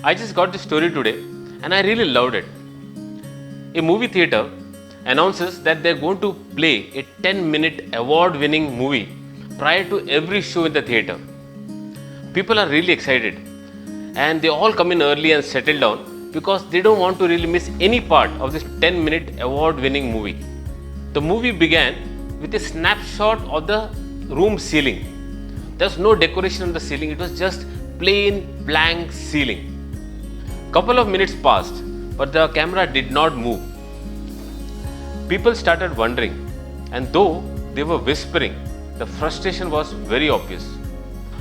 I just got this story today and I really loved it. A movie theater announces that they're going to play a 10-minute award-winning movie prior to every show in the theater. People are really excited and they all come in early and settle down because they don't want to really miss any part of this 10-minute award-winning movie. The movie began with a snapshot of the room ceiling. There's no decoration on the ceiling, it was just plain blank ceiling. Couple of minutes passed, but the camera did not move. People started wondering, and though they were whispering, the frustration was very obvious.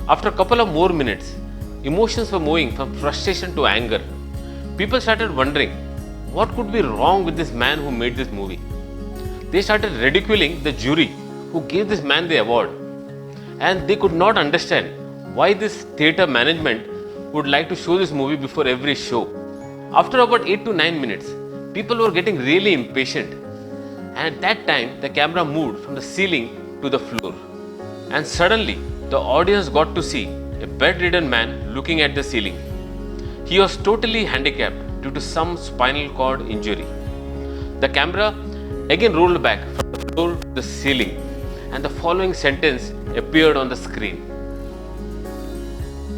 After a couple of more minutes, emotions were moving from frustration to anger. People started wondering, what could be wrong with this man who made this movie? They started ridiculing the jury who gave this man the award. And they could not understand why this theatre management would like to show this movie before every show. After about 8 to 9 minutes, people were getting really impatient. And at that time, the camera moved from the ceiling to the floor. And suddenly, the audience got to see a bedridden man looking at the ceiling. He was totally handicapped due to some spinal cord injury. The camera again rolled back from the floor to the ceiling, and the following sentence appeared on the screen.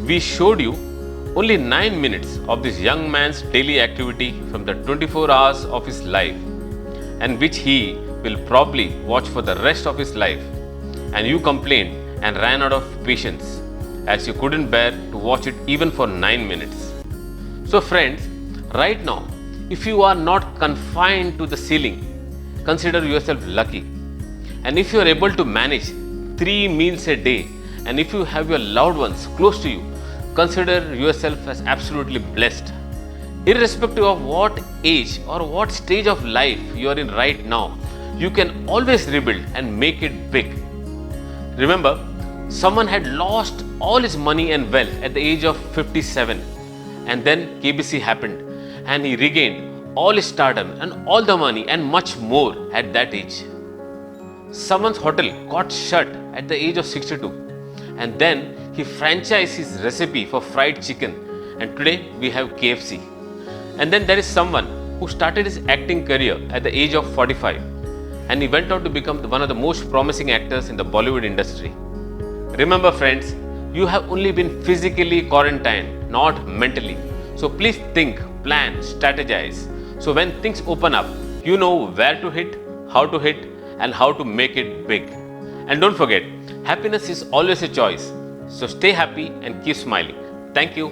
We showed you only 9 minutes of this young man's daily activity from the 24 hours of his life, and which he will probably watch for the rest of his life. And you complained and ran out of patience as you couldn't bear to watch it even for 9 minutes. So friends, right now, if you are not confined to the ceiling, consider yourself lucky. And if you are able to manage 3 meals a day, and if you have your loved ones close to you, consider yourself as absolutely blessed. Irrespective of what age or what stage of life you are in right now, you can always rebuild and make it big. Remember, someone had lost all his money and wealth at the age of 57, and then KBC happened and he regained all his stardom and all the money and much more at that age. Someone's hotel got shut at the age of 62, and then he franchised his recipe for fried chicken, and today we have KFC. And then there is someone who started his acting career at the age of 45, and he went on to become one of the most promising actors in the Bollywood industry. Remember friends, you have only been physically quarantined, not mentally. So please think, plan, strategize. So when things open up, you know where to hit, how to hit, and how to make it big. And don't forget, happiness is always a choice. So stay happy and keep smiling. Thank you.